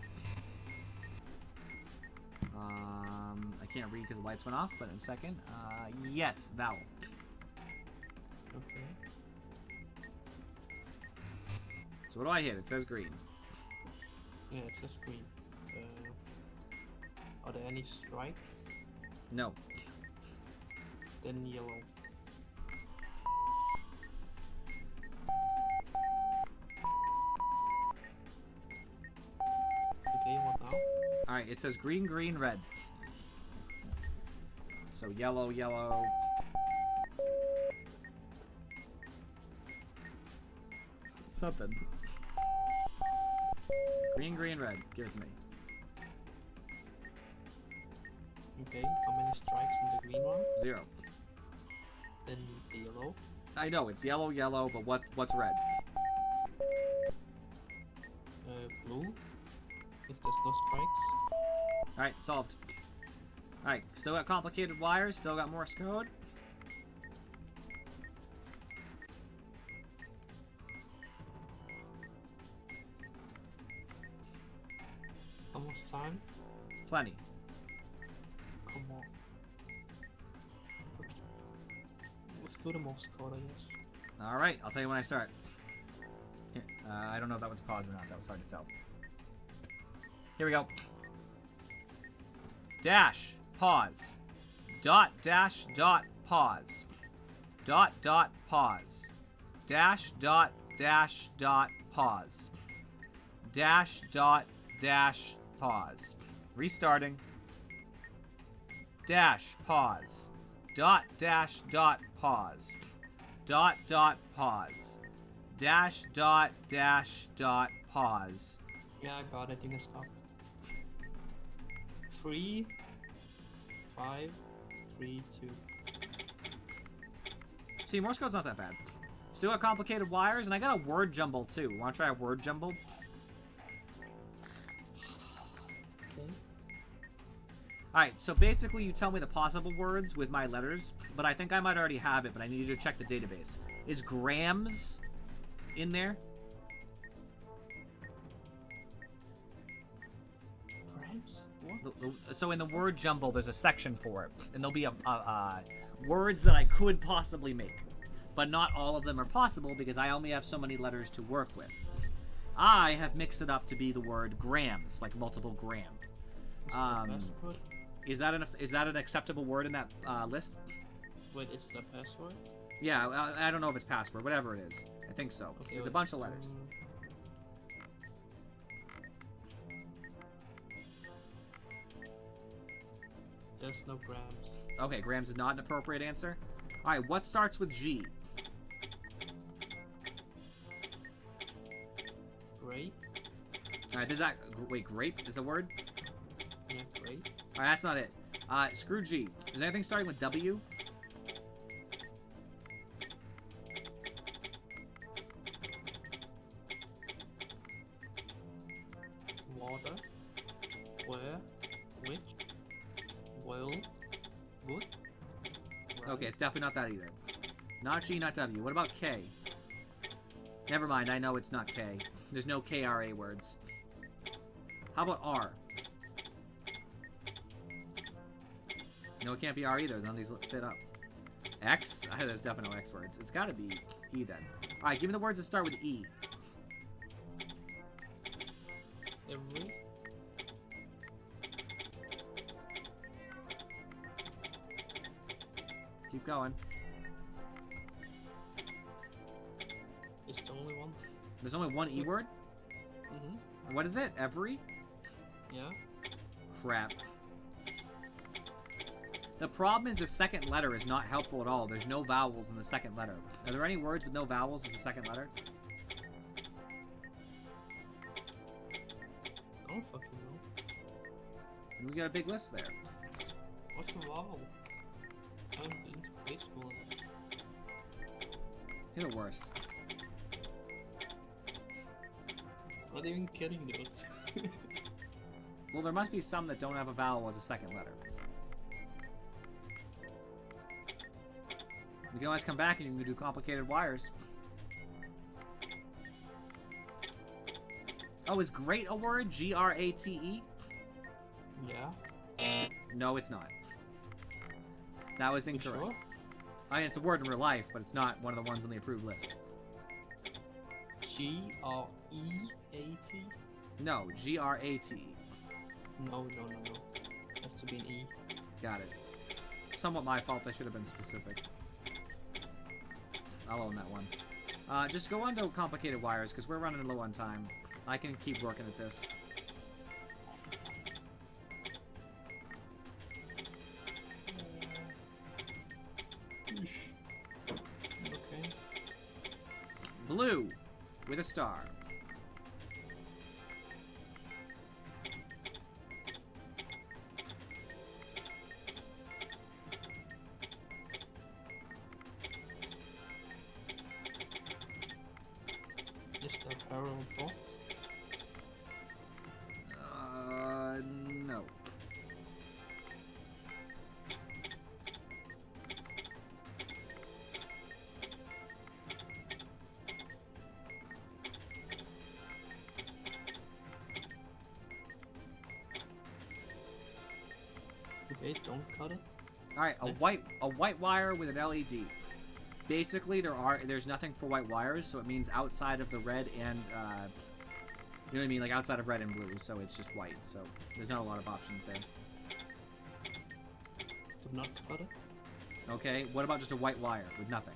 I can't read because the lights went off, but in a second. Yes, vowel. Okay. So what do I hit? It says green. Yeah, it says green. Are there any strikes? No. Then yellow. Okay, what now? Alright, it says green, green, red. So yellow, yellow. Something. Green, green, red. Give it to me. Okay, how many strikes in the green one? 0. Then the yellow. I know, it's yellow, yellow, but what's red? Blue. If there's no strikes. Alright, solved. Alright, still got complicated wires, still got Morse code. How much time? Plenty. Come on. Okay. Let's do the Morse code, I guess. Alright, I'll tell you when I start. Here, I don't know if that was a pause or not, that was hard to tell. Here we go. Dash, pause. Dot, dash, dot, pause. Dot, dot, pause. Dash, dot, dash, dot, pause. Dash, dot, dash, pause. Restarting. Dash, pause. Dot, dash, dot, pause. Dot, dot, pause. Dash, dot, dash, dot, pause. Yeah, I got it. You can stop. 3, 5, 3, 2. See, Morse code's not that bad. Still got complicated wires, and I got a word jumble too. Want to try a word jumble? Okay. Alright, so basically you tell me the possible words with my letters, but I think I might already have it, but I need you to check the database. Is grams in there? Grams? What? So in the word jumble, there's a section for it, and there'll be words that I could possibly make, but not all of them are possible because I only have so many letters to work with. I have mixed it up to be the word grams, like multiple gram. Is that the password? Is that an acceptable word in that list? Wait, it's the password? Yeah, I don't know if it's password, whatever it is. I think so. Okay, There's a wait, bunch of letters. There's no grams. Okay, grams is not an appropriate answer. All right, what starts with G? Grape? All right, does that wait? Grape is a word. Yeah, grape. All right, that's not it. Screw G. Is anything starting with W? Water. Where? Which? World? Wood? Okay, it's definitely not that either. Not G, not W. What about K? Never mind, I know it's not K. There's no KRA words. How about R? No, it can't be R either. None of these fit up. X? There's definitely no X words. It's gotta be E then. Alright, give me the words that start with E. Every? Keep going. It's the only one? There's only one E word? Mm-hmm. What is it? Every? Yeah? Crap. The problem is the second letter is not helpful at all. There's no vowels in the second letter. Are there any words with no vowels as the second letter? I don't fucking know. We got a big list there. What's a vowel? I haven't been to grade school. You're the worst. I'm not even kidding, dude. Well, there must be some that don't have a vowel as a second letter. We can always come back and you can do complicated wires. Oh, is great a word? G-R-A-T-E? Yeah. No, it's not. That was You incorrect. sure? I mean, it's a word in real life, but it's not one of the ones on the approved list. G-R-E-A-T? No, G-R-A-T-E. No. Has to be an E. Got it. Somewhat my fault. I should have been specific. I'll own that one. Just go on to complicated wires, because we're running low on time. I can keep working at this. Okay. Blue with a star. Just a barrel bot. No. Okay, don't cut it. All right, a Next. white wire with an LED. Basically, there's nothing for white wires, so it means outside of the red and you know what I mean, like outside of red and blue. So it's just white. So there's not a lot of options there. Do not cut it. Okay, what about just a white wire with nothing?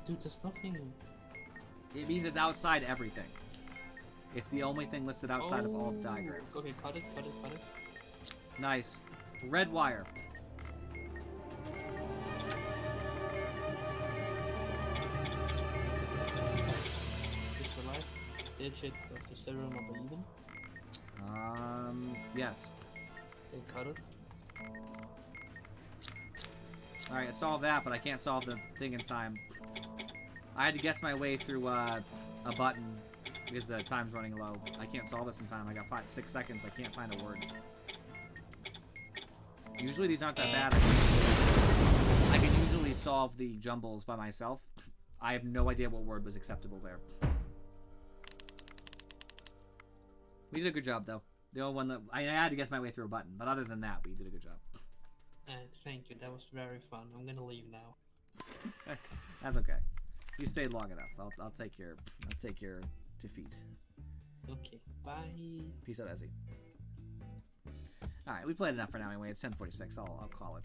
Dude, there's nothing. It means it's outside everything. It's the only thing listed outside of all the diagrams. Okay, cut it. Nice. Red wire. Just the last digit of the serial number even. Yes. They cut it. Alright, I solved that, but I can't solve the thing in time. I had to guess my way through a button because the time's running low. I can't solve this in time. I got 6 seconds. I can't find a word. Usually these aren't that bad. I can usually solve the jumbles by myself. I have no idea what word was acceptable there. We did a good job, though. The only one that I had to guess my way through a button, but other than that, we did a good job. Thank you. That was very fun. I'm gonna leave now. That's okay. You stayed long enough. I'll take your defeat. Okay. Bye. Peace out, Ezzy. Alright, we played enough for now anyway. It's 10:46. I'll call it.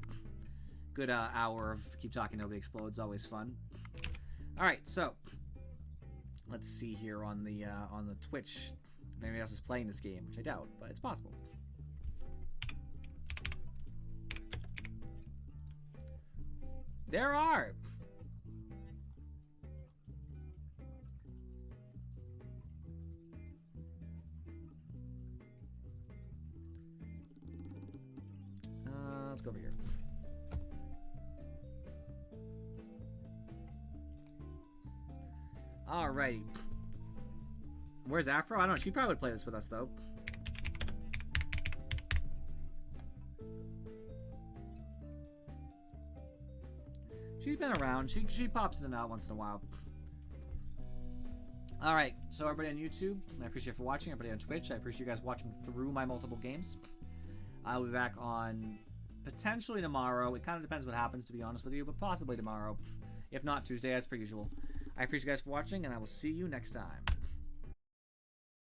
Good hour of keep talking, nobody explodes. Always fun. Alright, so let's see here on the Twitch. If anybody else is playing this game, which I doubt, but it's possible. There are. Let's go over here. Alrighty. Where's Afro? I don't know. She probably would play this with us, though. She's been around. She pops in and out once in a while. Alright, so everybody on YouTube, I appreciate you for watching. Everybody on Twitch, I appreciate you guys watching through my multiple games. I'll be back on potentially tomorrow. It kind of depends what happens, to be honest with you, but possibly tomorrow. If not, Tuesday as per usual. I appreciate you guys for watching, and I will see you next time.